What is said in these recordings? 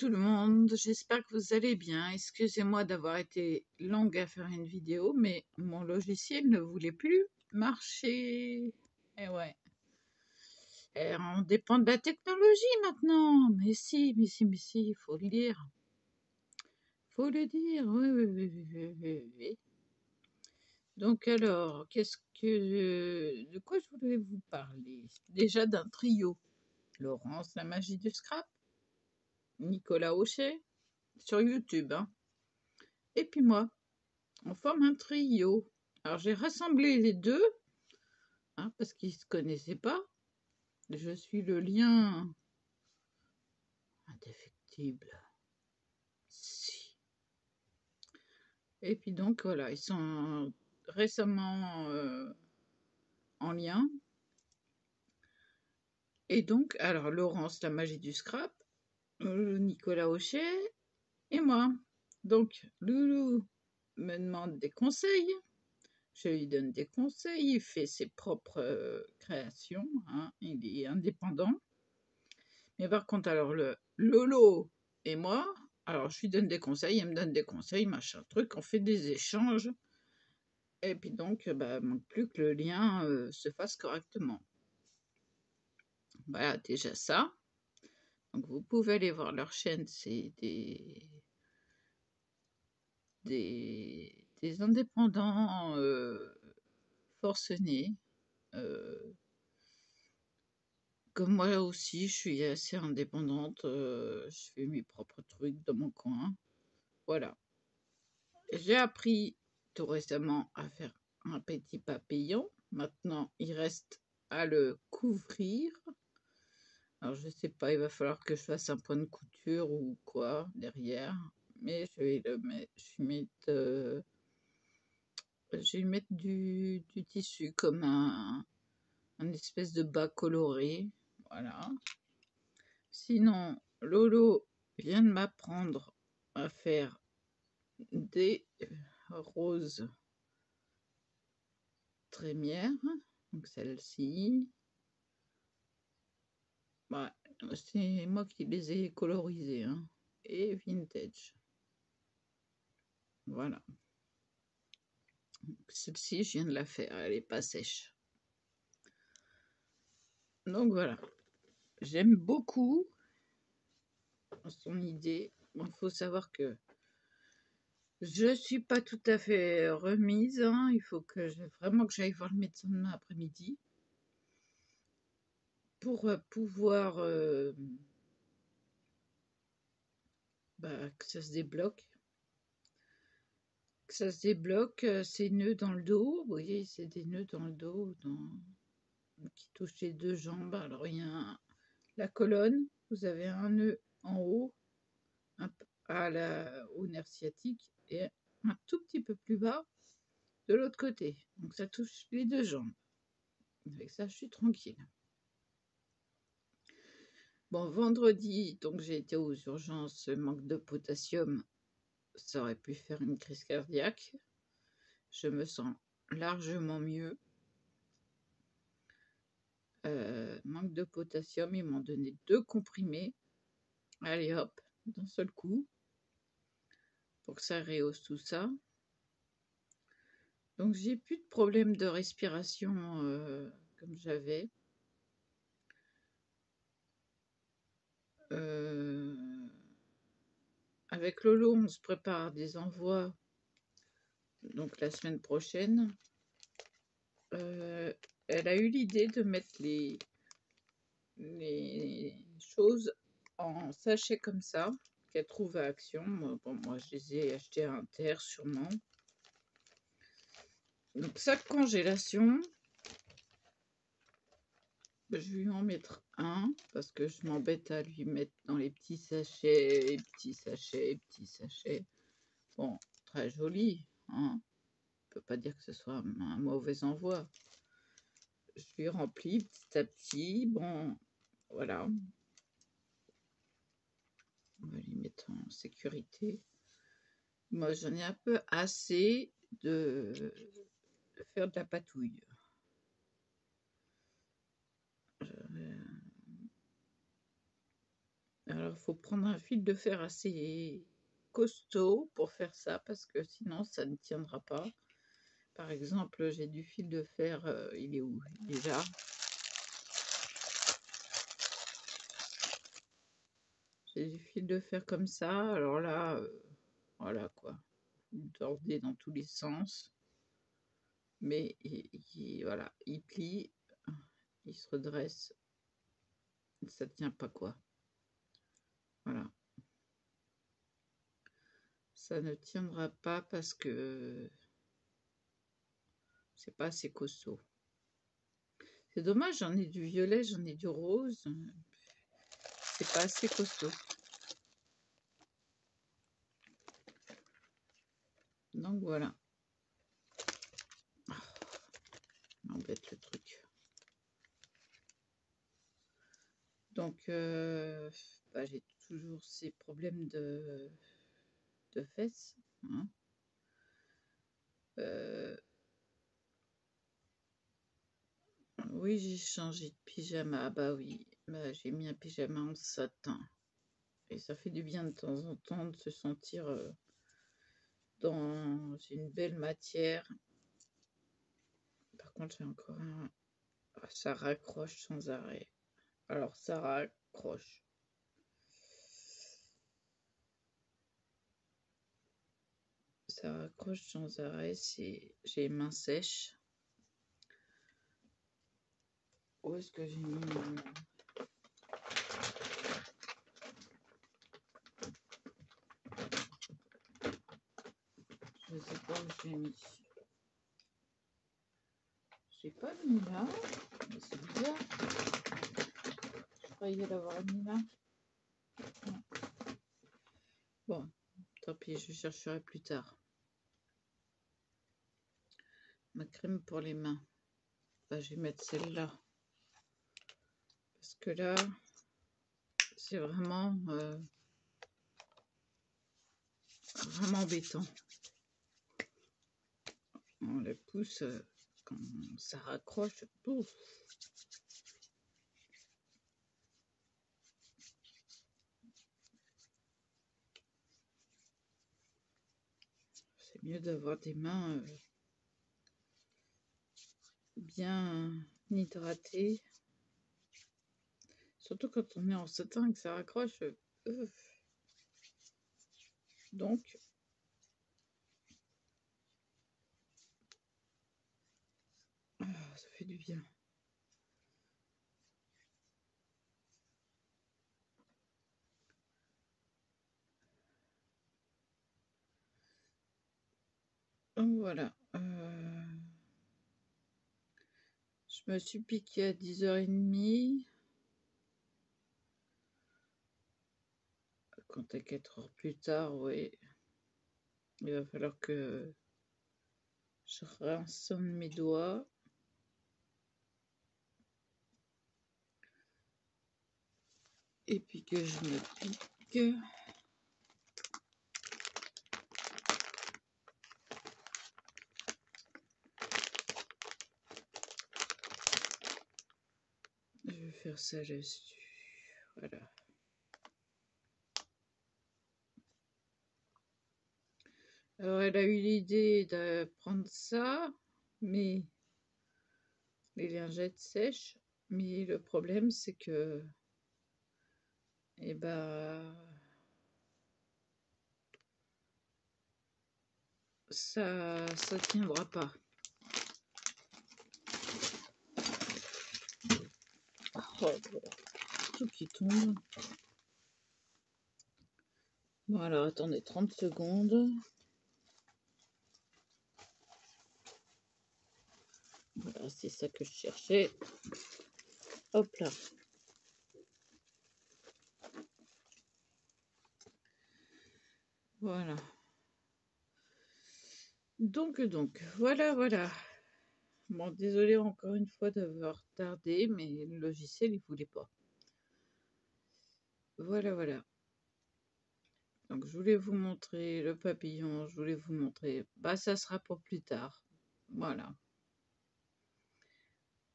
tout le monde, j'espère que vous allez bien. Excusez-moi d'avoir été longue à faire une vidéo, mais mon logiciel ne voulait plus marcher. Eh ouais, on dépend de la technologie maintenant. Mais si, il faut le dire. Faut le dire, oui, oui, oui, oui, oui, oui, oui. Donc alors, de quoi je voulais vous parler? Déjà d'un trio. Laurence, la magie du scrap, Nicolas Hochet, sur YouTube, hein. Et puis moi, on forme un trio. Alors j'ai rassemblé les deux, hein, parce qu'ils ne se connaissaient pas. Je suis le lien indéfectible. Si. Et puis donc voilà, ils sont récemment en lien. Et donc, alors Laurence, la magie du scrap, Nicolas Hochet et moi. Donc Loulou me demande des conseils. Je lui donne des conseils, il fait ses propres créations, hein, il est indépendant. Mais par contre, alors le Lolo et moi, alors je lui donne des conseils, elle me donne des conseils, machin truc, on fait des échanges. Et puis donc, bah, manque plus que le lien se fasse correctement. Voilà, déjà ça. Donc vous pouvez aller voir leur chaîne, c'est des indépendants forcenés. Comme moi aussi, je suis assez indépendante, je fais mes propres trucs dans mon coin. Voilà. J'ai appris tout récemment à faire un petit papillon. Maintenant, il reste à le couvrir. Alors, je sais pas, il va falloir que je fasse un point de couture ou quoi derrière. Mais je vais le mettre, je vais mettre du tissu comme un espèce de bas coloré. Voilà. Sinon, Lolo vient de m'apprendre à faire des roses trémières. Donc celle-ci. Ouais, c'est moi qui les ai colorisées. Hein. Et vintage. Voilà. Celle-ci, je viens de la faire. Elle n'est pas sèche. Donc voilà. J'aime beaucoup son idée. Il faut savoir que je suis pas tout à fait remise. Hein. Il faut vraiment que j'aille voir le médecin demain après-midi pour pouvoir que ça se débloque. Que ça se débloque, ces nœuds dans le dos. Vous voyez, c'est des nœuds dans le dos qui touchent les deux jambes. Alors, il y a la colonne. Vous avez un nœud en haut au nerf sciatique et un tout petit peu plus bas de l'autre côté. Donc ça touche les deux jambes. Avec ça, je suis tranquille. Bon, vendredi, donc j'ai été aux urgences, manque de potassium, ça aurait pu faire une crise cardiaque. Je me sens largement mieux. Manque de potassium, ils m'ont donné 2 comprimés. Allez hop, d'un seul coup, pour que ça rehausse tout ça. Donc j'ai plus de problème de respiration comme j'avais. Avec Lolo, on se prépare des envois. Donc la semaine prochaine, elle a eu l'idée de mettre les choses en sachet comme ça, qu'elle trouve à Action. Bon, moi, je les ai achetés à Inter, sûrement. Donc, sac congélation, je vais lui en mettre un, parce que je m'embête à lui mettre dans les petits sachets, petits sachets, petits sachets. Bon, très joli, hein. On peut pas dire que ce soit un mauvais envoi. Je lui remplis petit à petit. Bon, voilà. On va lui mettre en sécurité. Moi, j'en ai un peu assez de faire de la patouille. Alors, il faut prendre un fil de fer assez costaud pour faire ça, parce que sinon, ça ne tiendra pas. Par exemple, j'ai du fil de fer, il est où? Il est là. J'ai du fil de fer comme ça, alors là, voilà quoi. Vous tordez dans tous les sens, mais voilà, il plie, il se redresse, ça tient pas quoi. Voilà. Ça ne tiendra pas parce que c'est pas assez costaud. C'est dommage, j'en ai du violet, j'en ai du rose. C'est pas assez costaud. Donc voilà. M'embête le truc. Donc bah, j'ai toujours ces problèmes de fesses. Hein. Oui, j'ai changé de pyjama. Ah bah oui, bah, j'ai mis un pyjama en satin. Et ça fait du bien de temps en temps de se sentir dans une belle matière. Par contre, j'ai encore un... Ah, ça raccroche sans arrêt. Alors, ça raccroche. Ça raccroche sans arrêt. J'ai les mains sèches. Où est-ce que j'ai mis mon... Je sais pas où je l'ai mis. J'ai pas mis là. Mais c'est bizarre. Je croyais l'avoir mis là. Non. Bon, tant pis, je chercherai plus tard. Ma crème pour les mains. Bah, je vais mettre celle-là. Parce que là, c'est vraiment embêtant. On la pousse quand ça raccroche. Pouf. C'est mieux d'avoir des mains bien hydratées. Surtout quand on est en satin et que ça raccroche. Donc, ça fait du bien. Donc voilà. Je me suis piquée à 10h30. Quand à 4 heures plus tard, oui. Il va falloir que je rinçonne mes doigts. Et puis que je me pique. Je vais faire ça là-dessus. Voilà. Alors, elle a eu l'idée de prendre ça, mais les lingettes sèches. Mais le problème, c'est que, eh ben, ça tiendra pas. Oh, tout qui tombe. Bon, alors, attendez 30 secondes. Voilà, c'est ça que je cherchais. Hop là. Voilà. Donc, voilà. Bon, désolé encore une fois d'avoir tardé, mais le logiciel, il voulait pas. Voilà. Donc, je voulais vous montrer le papillon, je voulais vous montrer... Bah, ça sera pour plus tard. Voilà.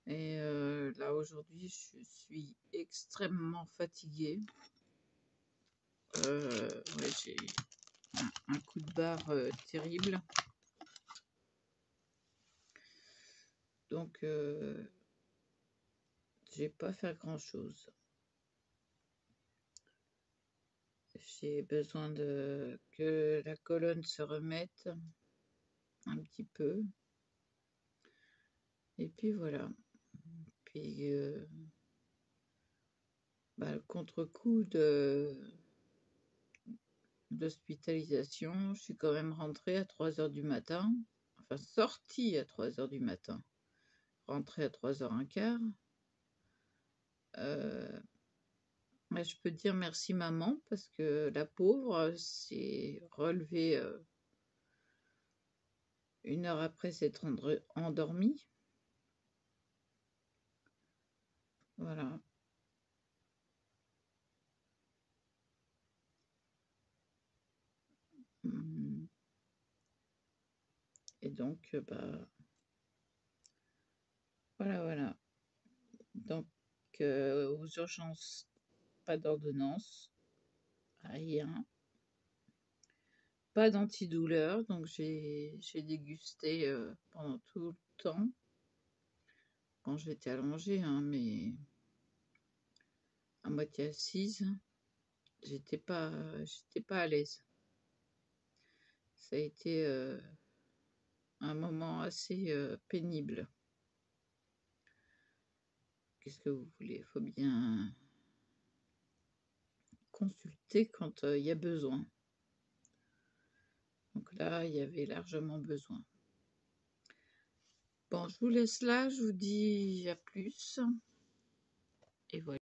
Et là, aujourd'hui, je suis extrêmement fatiguée. Ouais, j'ai un coup de barre terrible. Donc, j'ai pas faire grand-chose. J'ai besoin que la colonne se remette un petit peu. Et puis voilà. Puis, le contre-coup d'hospitalisation, je suis quand même rentrée à 3 h du matin. Enfin, sortie à 3 h du matin. Rentrée à 3 h 15. Je peux dire merci maman parce que la pauvre s'est relevée 1 heure après s'être endormie. Voilà. Mmh. Et donc, voilà. Donc, aux urgences, pas d'ordonnance, rien. Pas d'antidouleur, donc j'ai dégusté pendant tout le temps. Quand j'étais allongée, hein, mais à moitié assise, j'étais pas à l'aise. Ça a été un moment assez pénible. Qu'est-ce que vous voulez? Il faut bien consulter quand il y a besoin. Donc là, il y avait largement besoin. Bon, je vous laisse là, je vous dis à plus. Et voilà.